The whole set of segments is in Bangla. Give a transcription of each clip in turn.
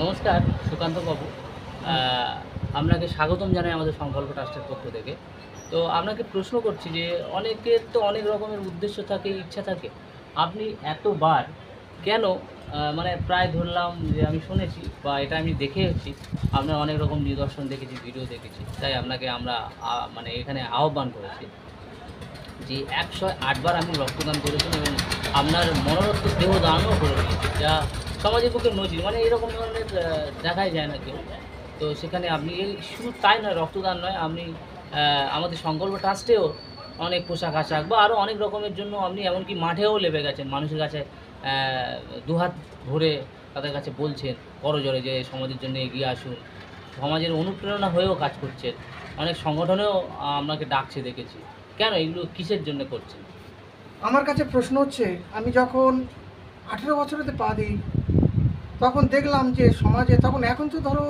নমস্কার সুকান্ত বাবু। আপনাকে স্বাগতম জানাই আমাদের সংকল্প ট্রাস্টের পক্ষ থেকে। তো আপনাকে প্রশ্ন করছি যে অনেকের তো অনেক রকমের উদ্দেশ্য থাকে, ইচ্ছা থাকে। আপনি এতবার কেন মানে প্রায় ধরলাম যে আমি শুনেছি বা এটা আমি দেখেওছি, আপনার অনেক রকম নিদর্শন দেখেছি, ভিডিও দেখেছি। তাই আপনাকে আমরা মানে এখানে আহ্বান করেছি যে ১০৮ বার আপনি রক্তদান করেছেন এবং আপনার মরণোত্তর দেহ দানও করে দিয়েছেন, যা সমাজের পক্ষে নজির। মানে এরকম ধরনের দেখাই যায় না কেউ। তো সেখানে আপনি এই শুধু তাই নয়, রক্তদান নয়, আপনি আমাদের সংকল্প ট্রাস্টেও অনেক পোশাক-আশাক বা আরও অনেক রকমের জন্য আপনি এমনকি মাঠেও নেমে গেছেন। মানুষের কাছে দুহাত ভরে তাদের কাছে বলছেন করজোড়ে যে সমাজের জন্য এগিয়ে আসুন। সমাজের অনুপ্রেরণা হয়েও কাজ করছেন। অনেক সংগঠনেও আপনাকে ডাকছে দেখেছি। কেন এগুলো কিসের জন্য করছেন? আমার কাছে প্রশ্ন হচ্ছে, আমি যখন 18 বছরেতে পা দিই তখন দেখলাম যে সমাজে, তখন এখন তো ধরো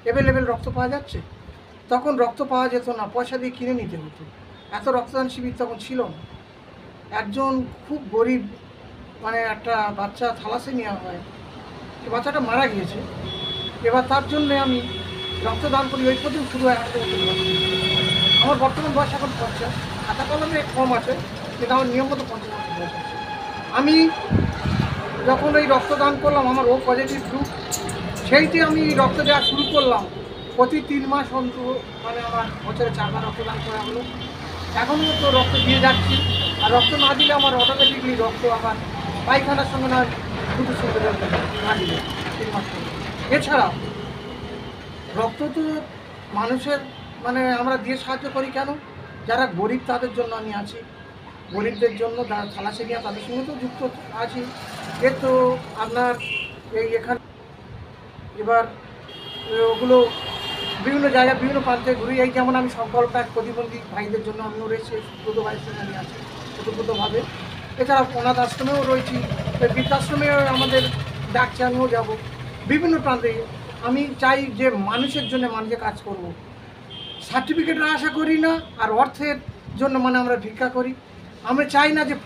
অ্যাভেলেবেল রক্ত পাওয়া যাচ্ছে, তখন রক্ত পাওয়া যেত না, পয়সা দিয়ে কিনে নিতে হতো। এত রক্তদান শিবির তখন ছিল না। একজন খুব গরিব, মানে একটা বাচ্চা থ্যালাসেমিয়া হয়, সে বাচ্চাটা মারা গিয়েছে। এবার তার জন্যে আমি রক্তদান করি, ওই পর্যন্ত শুরু হয় 18 বছর বয়স। আমার বর্তমান বয়স এখন 50, খাতা কলমে কম আছে, কিন্তু আমার নিয়ম মতো 50 বছর বয়স আছে। আমি যখন এই রক্তদান করলাম, আমার ও পজিটিভ গ্রুপ, সেইটি আমি রক্ত দেওয়া শুরু করলাম। প্রতি 3 মাস অন্তর, মানে আমার বছরে 4 বার রক্তদান করা হলো। এখনও তো রক্ত দিয়ে যাচ্ছি। আর রক্ত না দিলে আমার অটোমেটিকলি রক্ত আমার পায়খানার সঙ্গে না দুটো সঙ্গে না দিলে 3 মাস পরে। এছাড়া রক্ত তো মানুষের, মানে আমরা দিয়ে সাহায্য করি কেন? যারা গরিব তাদের জন্য আমি আছি, গরিবদের জন্য, যারা থ্যালাসেমিয়া তাদের সঙ্গে তো যুক্ত আছি। এর তো আপনার এই এখানে এবার ওগুলো বিভিন্ন জায়গায় বিভিন্ন প্রান্তে ঘুরি। এই যেমন আমি সংকল্প এক প্রতিবন্ধী ভাইদের জন্য আমিও রয়েছি, সুব্রত ভাইয়ের সঙ্গে আমি আছি ওতপ্রোতভাবে। এছাড়া অনাথ আশ্রমেও রয়েছি, বৃদ্ধাশ্রমেও আমাদের ডাকছে, আমিও যাব বিভিন্ন প্রান্তে। আমি চাই যে মানুষের জন্য মানুষের কাজ করব। সার্টিফিকেটের আশা করি না, আর অর্থের জন্য মানে আমরা ভিক্ষা করি। আমরা চাই না যে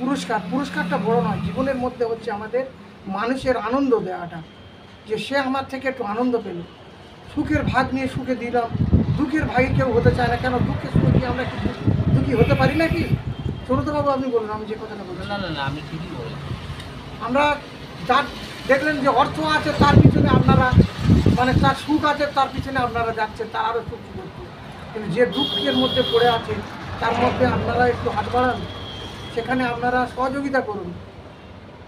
পুরস্কারটা বড় নয়, জীবনের মধ্যে হচ্ছে আমাদের মানুষের আনন্দ দেওয়াটা, যে সে আমার থেকে একটু আনন্দ পেল, সুখের ভাগ নিয়ে সুখে দিলাম। দুঃখের ভাগে কেউ হতে চায় না, কেন দুঃখের সুখে কি আমরা কি দুঃখী হতে পারি নাকি? ছোটবাবু আপনি বলুন, আমি যে কথাটা বলছি। না, না, না, আপনি ঠিকই বলেছেন। আমরা যার দেখলেন যে অর্থ আছে তার পিছনে আপনারা, মানে তার সুখ আছে তার পিছনে আপনারা যাচ্ছেন, তার আরও সুখ করতে। কিন্তু যে দুঃখের মধ্যে পড়ে আছে তার মধ্যে আপনারা একটু হাত বাড়ান, সেখানে আপনারা সহযোগিতা করুন।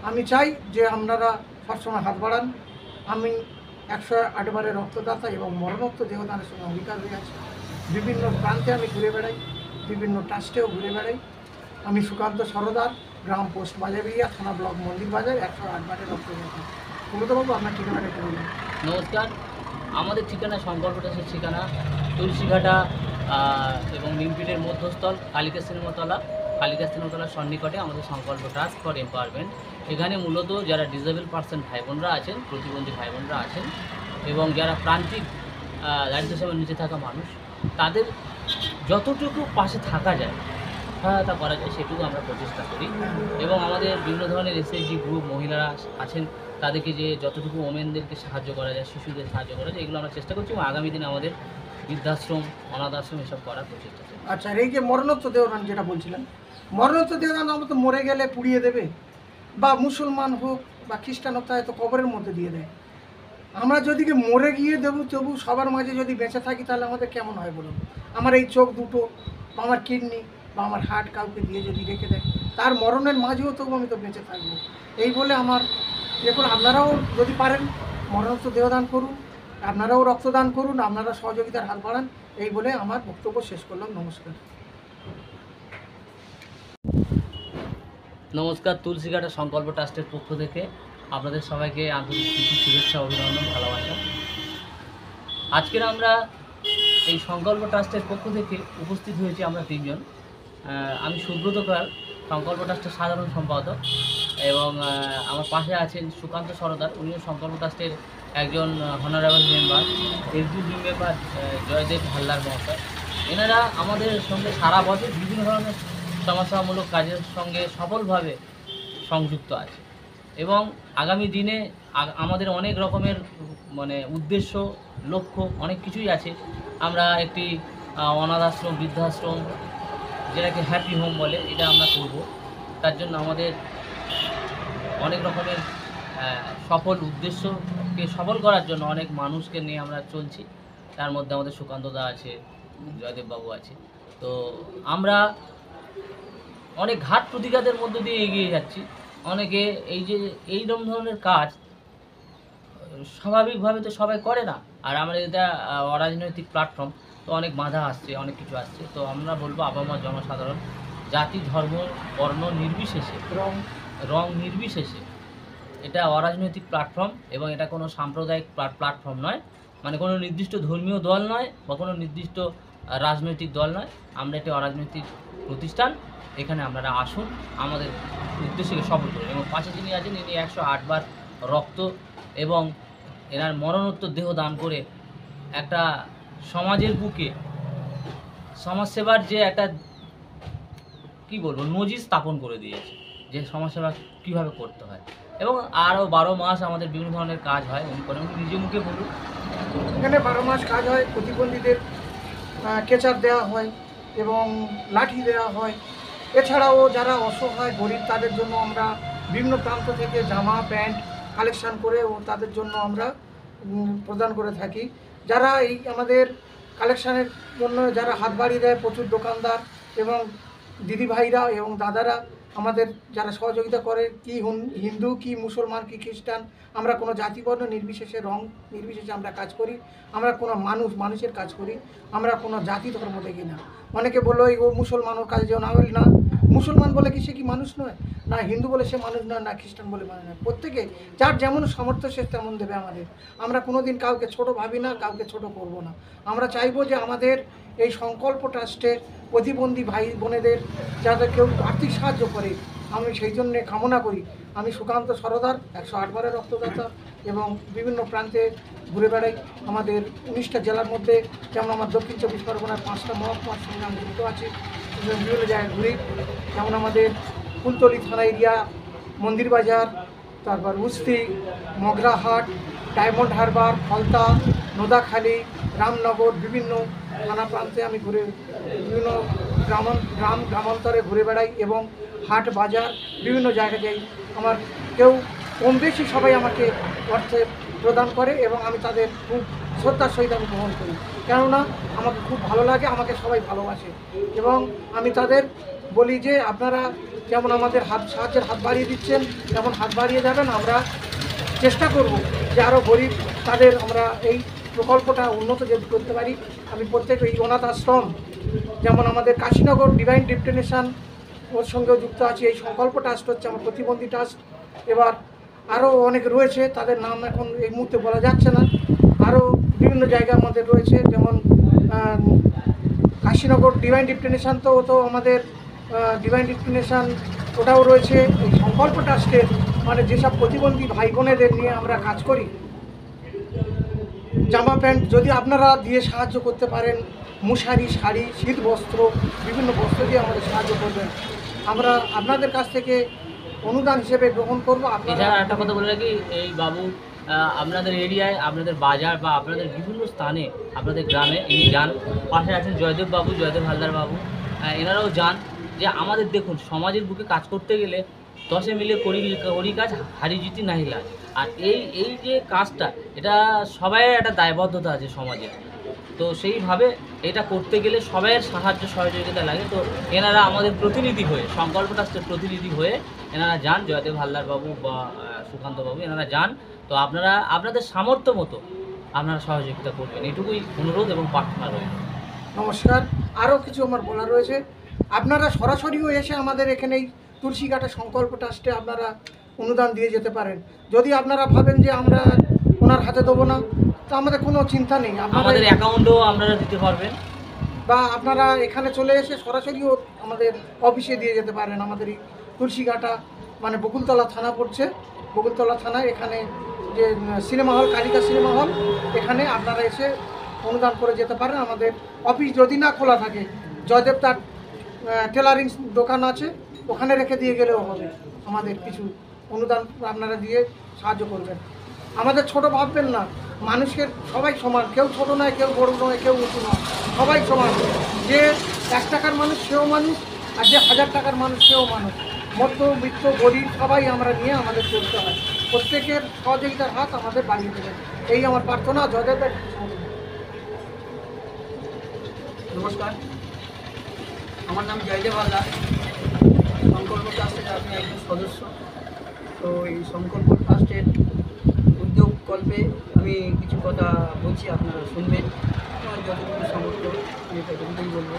আমি চাই যে আপনারা সবসময় হাত বাড়ান। আমি 108 বারের রক্তদাতা এবং মরণোত্তর দেহদানের সঙ্গে অঙ্গীকার হয়ে আছি। বিভিন্ন প্রান্তে আমি ঘুরে বেড়াই, বিভিন্ন ট্রাস্টেও ঘুরে বেড়াই। আমি সুকান্ত সরদার, গ্রাম পোস্ট বাজারিয়া, থানা ব্লক মন্দির বাজার, 108 বারের রক্তদাতা। সুব্রতবাবু, আপনার ঠিকানাটা একটু বলুন। নমস্কার। আমাদের ঠিকানা সংকল্প ট্রাস্টের ঠিকানা তুলসীঘাটা এবং নিমপিটের মধ্যস্থল কালিকা সিনেমাতলা। কালিকা সিনেমাতলার সন্নিকটে আমাদের সংকল্প ট্রাস্ট ফর এম্পাওয়ারমেন্ট। এখানে মূলত যারা ডিসেবল পার্সন ভাই বোনরা আছেন, প্রতিবন্ধী ভাই বোনরা আছেন এবং যারা প্রান্তিক দারিদ্র্য সীমার নিচে থাকা মানুষ, তাদের যতটুকু পাশে থাকা যায়, সহায়তা করা যায়, সেটুকু আমরা প্রচেষ্টা করি। এবং আমাদের বিভিন্ন ধরনের এসএইচজি গ্রুপ মহিলারা আছেন, তাদেরকে যে যতটুকু ওমেনদেরকে সাহায্য করা যায়, শিশুদের সাহায্য করা যায়, এগুলো আমরা চেষ্টা করছি এবং আগামী দিনে আমাদের বৃদ্ধাশ্রম, অনাথ আশ্রম এসব করার প্রচেষ্টা চলছে। আচ্ছা, আর এই যে মরণোত্তর দেহদান যেটা বলছিলেন, মরণোত্তর দেহদান আমরা তো মরে গেলে পুড়িয়ে দেবে, বা মুসলমান হোক বা খ্রিস্টান হোক, তাই তো কবরের মধ্যে দিয়ে দেয়। আমরা যদি মরে গিয়ে দেবো তবু সবার মাঝে যদি বেঁচে থাকি, তাহলে আমাদের কেমন হয় বলুন? আমার এই চোখ দুটো বা আমার কিডনি বা আমার হার্ট কাউকে দিয়ে যদি রেখে দেয়, তার মরণের মাঝেও তবু আমি তো বেঁচে থাকবো। এই বলে আমার, দেখুন আপনারাও যদি পারেন মরণোত্তর দেহদান করুন, আপনারাও রক্তদান করুন, আপনারা সহযোগিতার হাত বাড়ান। এই বলে আমার বক্তব্য শেষ করলাম। নমস্কার। নমস্কার। তুলসীঘাটা সংকল্প ট্রাস্টের পক্ষ থেকে আপনাদের সবাইকে আন্তরিক প্রীতি, শুভেচ্ছা, অভিনন্দন, ভালোবাসা। আজকের আমরা এই সংকল্প ট্রাস্টের পক্ষ থেকে উপস্থিত হয়েছি আমরা তিনজন। আমি সুব্রত কর, সংকল্প ট্রাস্টের সাধারণ সম্পাদক, এবং আমার পাশে আছেন সুকান্ত সরদার, উনিও সংকল্প ট্রাস্টের একজন honourable member, executive member Joydev Haldar মহাশয়। এনারা আমাদের সঙ্গে সারা বছর বিভিন্ন ধরনের সমাজসেবামূলক কাজের সঙ্গে সফলভাবে সংযুক্ত আছে এবং আগামী দিনে আমাদের অনেক রকমের মানে উদ্দেশ্য, লক্ষ্য অনেক কিছুই আছে। আমরা একটি অনাথ আশ্রম, বৃদ্ধাশ্রম, যেটাকে হ্যাপি হোম বলে, এটা আমরা করব। তার জন্য আমাদের অনেক রকমের সফল উদ্দেশ্যকে সফল করার জন্য অনেক মানুষকে নিয়ে আমরা চলছি। তার মধ্যে আমাদের সুকান্ত দা আছে, জয়দেববাবু আছে। তো আমরা অনেক ঘাট প্রতিঘাতের মধ্য দিয়ে এগিয়ে যাচ্ছি। অনেকে এইরকম ধরনের কাজ স্বাভাবিকভাবে তো সবাই করে না। আর আমাদের এটা অরাজনৈতিক প্ল্যাটফর্ম, তো অনেক বাধা আসছে, অনেক কিছু আসছে। তো আমরা বলবো আপামর জনসাধারণ, জাতি, ধর্ম, বর্ণ নির্বিশেষে, রং নির্বিশেষে, এটা অরাজনৈতিক প্ল্যাটফর্ম এবং এটা কোনো সাম্প্রদায়িক প্ল্যাটফর্ম নয়, মানে কোনো নির্দিষ্ট ধর্মীয় দল নয় বা কোনো নির্দিষ্ট রাজনৈতিক দল নয়। আমরা একটি অরাজনৈতিক প্রতিষ্ঠান। এখানে আপনারা আসুন, আমাদের উদ্দেশ্যকে সফল করুন। এবং পাশে যিনি আছেন, ইনি 108 বার রক্ত এবং এনার মরণোত্তর দেহ দান করে একটা সমাজের বুকে সমাজসেবার যে একটা কী বলবো নজির স্থাপন করে দিয়েছে, যে সমাজসেবা কীভাবে করতে হয়। এবং আরও 12 মাস আমাদের বিভিন্ন ধরনের কাজ হয়। উনি করেন, উনি নিজে মুখে বলুন। এখানে 12 মাস কাজ হয়। প্রতিবন্ধীদের কেচার দেওয়া হয় এবং লাঠি দেওয়া হয়। এছাড়াও যারা অসহায় গরিব তাদের জন্য আমরা বিভিন্ন প্রান্ত থেকে জামা প্যান্ট কালেকশান করে ও তাদের জন্য আমরা প্রদান করে থাকি। যারা এই আমাদের কালেকশানের জন্য যারা হাত বাড়িয়ে দেয়, প্রচুর দোকানদার এবং দিদিভাইরা এবং দাদারা আমাদের যারা সহযোগিতা করে, কি হিন্দু, কি মুসলমান, কি খ্রিস্টান, আমরা কোনো জাতিবর্ণ নির্বিশেষে, রং নির্বিশেষে আমরা কাজ করি। আমরা কোনো মানুষের কাজ করি, আমরা কোনো জাতি ধর্ম দেখি না। অনেকে বললো ও মুসলমান, ওর কাজে যেও না, বলি না। মুসলমান বলে কি সে কি মানুষ নয়? না হিন্দু বলে সে মানুষ নয়, না খ্রিস্টান বলে মানুষ নয়। প্রত্যেকে যার যেমন সামর্থ্য সে তেমন দেবে আমাদের। আমরা কোনো দিন কাউকে ছোট ভাবি না, কাউকে ছোট করব না। আমরা চাইবো যে আমাদের এই সংকল্প ট্রাস্টের প্রতিবন্ধী ভাই বোনেদের যাদের কেউ আর্থিক সাহায্য করে, আমি সেই জন্যে কামনা করি। আমি সুকান্ত সরদার, 108 বারের রক্তদাতা এবং বিভিন্ন প্রান্তে ঘুরে বেড়াই। আমাদের 19টা জেলার মধ্যে, যেমন আমার দক্ষিণ 24 পরগনার 5টা মহকুমার সঙ্গে আমি যুক্ত আছি, বিভিন্ন জায়গায় ঘুরি। যেমন আমাদের ফুলতলি থানা এরিয়া, মন্দির বাজার, তারপর উস্তি, মগরাহাট, ডায়মন্ড হারবার, ফলতা, নোদাখালী, রামনগর, বিভিন্ন থানা প্রান্তে আমি ঘুরে বিভিন্ন গ্রামান্তরে ঘুরে বেড়াই এবং হাট বাজার বিভিন্ন জায়গায় যাই। আমার কেউ কম বেশি সবাই আমাকে অর্থে প্রদান করে এবং আমি তাদের খুব শ্রদ্ধার সহিত আমি গ্রহণ করি, কেননা আমাকে খুব ভালো লাগে, আমাকে সবাই ভালোবাসে। এবং আমি তাদের বলি যে আপনারা যেমন আমাদের সাহায্যের হাত বাড়িয়ে দিচ্ছেন, তেমন হাত বাড়িয়ে যাবেন। আমরা চেষ্টা করব যে আরও গরিব তাদের আমরা এই প্রকল্পটা উন্নত যদি করতে পারি। আমি প্রত্যেক এই অনাথ আশ্রম, যেমন আমাদের কাশীনগর ডিভাইন ডেস্টিনেশন, ওর সঙ্গেও যুক্ত আছি। এই সংকল্প ট্রাস্ট হচ্ছে আমার প্রতিবন্ধী ট্রাস্ট। এবার আরও অনেক রয়েছে, তাদের নাম এখন এই মুহূর্তে বলা যাচ্ছে না। আরও বিভিন্ন জায়গা আমাদের রয়েছে, যেমন কাশীনগর ডিভাইন ডেস্টিনেশন, তো আমাদের ডিভাইন ডেস্টিনেশন ওটাও রয়েছে। এই সংকল্প ট্রাস্টের মানে যেসব প্রতিবন্ধী ভাই বোনেদের নিয়ে আমরা কাজ করি, জামা প্যান্ট যদি আপনারা দিয়ে সাহায্য করতে পারেন, মশারি, শাড়ি, শীত বস্ত্র, বিভিন্ন বস্ত্র দিয়ে আমাদের সাহায্য করবেন, আমরা আপনাদের কাছ থেকে অনুদান হিসেবে গ্রহণ করবো। এছাড়া একটা কথা বলে রাখি, এই বাবু আপনাদের এরিয়ায়, আপনাদের বাজার বা আপনাদের বিভিন্ন স্থানে, আপনাদের গ্রামে ইনি যান। পাশে আছেন জয়দেব হালদার বাবু, এনারাও যান। যে আমাদের দেখুন, সমাজের বুকে কাজ করতে গেলে 10 মিলে করি কাজ, হারি জিতি নাহি লাজ। আর এই যে কাজটা, এটা সবাই একটা দায়বদ্ধতা আছে সমাজে। তো সেইভাবে এটা করতে গেলে সবাইয়ের সাহায্য সহযোগিতা লাগে। তো এনারা আমাদের প্রতিনিধি হয়ে, সংকল্প ট্রাস্টের প্রতিনিধি হয়ে এনারা যান, জয়দেব হালদার বাবু বা সুকান্ত বাবু, এনারা যান। তো আপনারা আপনাদের সামর্থ্য মতো আপনারা সহযোগিতা করবেন, এটুকুই অনুরোধ এবং প্রার্থনা রইল। নমস্কার। আরও কিছু আমার বলার রয়েছে। আপনারা সরাসরিও এসে আমাদের এখানেই তুলসীঘাটা সংকল্প ট্রাস্টে আপনারা অনুদান দিয়ে যেতে পারেন। যদি আপনারা ভাবেন যে আমরা ওনার হাতে দেবো না, তো আমাদের কোনো চিন্তা নেই, আমাদের অ্যাকাউন্টেও আপনারা দিতে পারবেন, বা আপনারা এখানে চলে এসে সরাসরিও আমাদের অফিসে দিয়ে যেতে পারেন। আমাদের এই তুলসীঘাটা মানে বকুলতলা থানা পড়ছে, বকুলতলা থানায় এখানে যে cinema hall, Kalika cinema hall, এখানে আপনারা এসে অনুদান করে যেতে পারেন। আমাদের অফিস যদি না খোলা থাকে, জয়দেব তার টেলারিং দোকান আছে, ওখানে রেখে দিয়ে গেলেও হবে। আমাদের কিছু অনুদান আপনারা দিয়ে সাহায্য করবেন। আমাদের ছোট ভাববেন না, মানুষের সবাই সমান, কেউ ছোট নয়, কেউ বড় নয়, কেউ উঁচু নয়, সবাই সমান। যে 1 টাকার মানুষ সেও মানুষ, আর যে 1000 টাকার মানুষ সেও মানুষ। মধ্যবিত্ত গরিব সবাই আমরা নিয়ে আমাদের চলতে হয়। প্রত্যেকের সহযোগিতার হাত আমাদের বাড়িয়ে দেবেন, এই আমার প্রার্থনা। জয়দেব। নমস্কার, আমার নাম জয়দেব হালদার। সংকল্প ট্রাস্টের আমি একজন সদস্য। তো এই সংকল্প ট্রাস্টের উদ্যোগ কল্পে আমি কিছু কথা বলছি, আপনারা শুনবেন। আমার যতটুকু সামর্থ্য আমি ততটুকুই বলবো।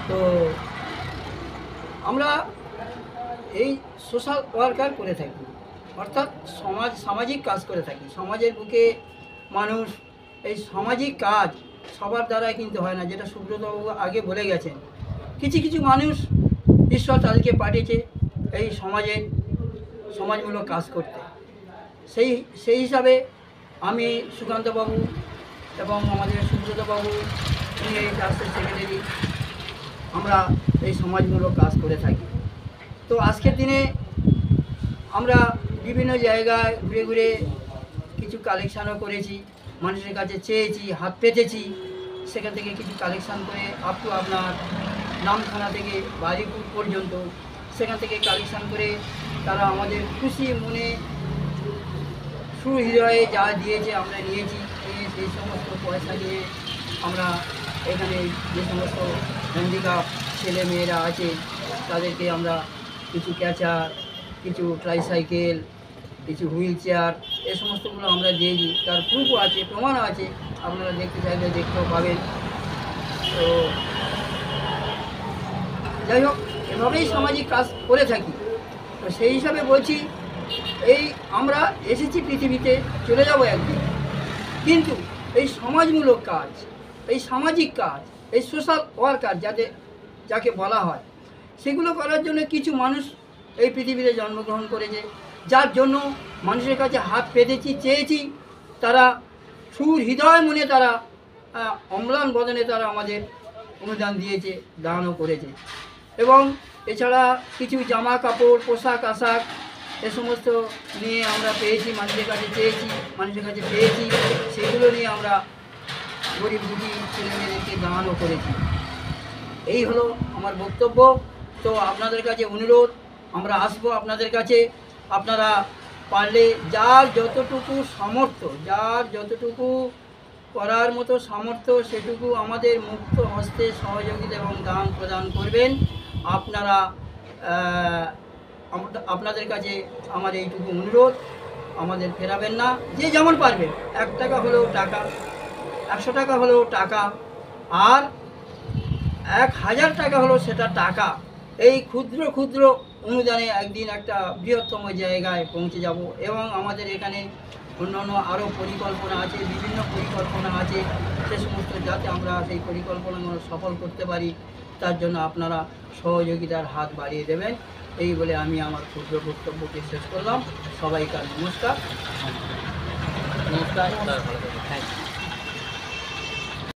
তো আমরা এই সোশ্যাল ওয়ার্কার করে থাকি, অর্থাৎ সামাজিক কাজ করে থাকি। সমাজের বুকে মানুষ, এই সামাজিক কাজ সবার দ্বারাই কিন্তু হয় না, যেটা সুব্রতবাবু আগে বলে গেছেন। কিছু কিছু মানুষ ঈশ্বর তাদেরকে পাঠিয়েছে এই সমাজমূলক কাজ করতে। সেই হিসাবে আমি সুকান্তবাবু এবং আমাদের সুব্রতবাবু, উনি এই ট্রাস্টের সেক্রেটারি, আমরা এই সমাজমূলক কাজ করে থাকি। তো আজকের দিনে আমরা বিভিন্ন জায়গায় ঘুরে ঘুরে কিছু কালেকশানও করেছি, মানুষের কাছে চেয়েছি, হাত পেতেছি। সেখান থেকে কিছু কালেকশান করে আপ টু আপনার নামখানা থেকে বাজিপুর পর্যন্ত সেখান থেকে কালেকশান করে তারা আমাদের খুশি মনে সুহৃদয়ে যা দিয়েছে আমরা নিয়েছি। নিয়ে সেই সমস্ত পয়সা নিয়ে আমরা এখানে যে সমস্ত হ্যান্ডিক্যাপ ছেলে মেয়েরা আছে তাদেরকে আমরা কিছু ক্যাচার, কিছু ট্রাইসাইকেল, কিছু হুইল চেয়ার, এ সমস্তগুলো আমরা দিয়েছি। তার প্রুফও আছে, প্রমাণও আছে, আপনারা দেখতে চাইলে দেখতেও পাবেন। তো যাই হোক, এভাবেই সামাজিক কাজ করে থাকি। তো সেই হিসাবে বলছি, এই আমরা এসেছি পৃথিবীতে, চলে যাব একদিন, কিন্তু এই সমাজমূলক কাজ, এই সামাজিক কাজ, এই সোশ্যাল ওয়ার্কার যাকে বলা হয়, সেগুলো করার জন্য কিছু মানুষ এই পৃথিবীতে জন্মগ্রহণ করেছে, যার জন্য মানুষের কাছে হাত পেতেছি, চেয়েছি। তারা সুহৃদয় মনে তারা অম্লান বদনে তারা আমাদের অনুদান দিয়েছে, দানও করেছে। এবং এছাড়া কিছু জামা কাপড়, পোশাক আশাক, এ সমস্ত নিয়ে আমরা পেয়েছি, মানুষের কাছে চেয়েছি, মানুষের কাছে পেয়েছি। সেগুলো নিয়ে আমরা গরিব দুঃখী ছেলেমেয়েদেরকে দানও করেছি। এই হলো আমার বক্তব্য। তো আপনাদের কাছে অনুরোধ, আমরা আসবো আপনাদের কাছে। আপনারা পারলে যার যতটুকু সামর্থ্য, যার যতটুকু করার মতো সামর্থ্য, সেটুকু আমাদের মুক্ত হস্তে সহযোগিতা এবং দান প্রদান করবেন। আপনারা আপনাদের কাছে আমার এইটুকু অনুরোধ, আমাদের ফেরাবেন না। যে যেমন পারবেন, 1 টাকা হলেও টাকা, 100 টাকা হলেও টাকা, আর 1000 টাকা হলেও সেটা টাকা। এই ক্ষুদ্র ক্ষুদ্র অনুদানে একদিন একটা বৃহত্তম জায়গায় পৌঁছে যাব। এবং আমাদের এখানে অন্যান্য আরও পরিকল্পনা আছে, বিভিন্ন পরিকল্পনা আছে, সে সমস্ত যাতে আমরা সেই পরিকল্পনাগুলো সফল করতে পারি, তার জন্য আপনারা সহযোগিতার হাত বাড়িয়ে দেবেন। এই বলে আমি আমার ক্ষুদ্র বক্তব্যকে শেষ করলাম। সবাইকার নমস্কার। নমস্কার, ভালো থাকবেন। Thank you.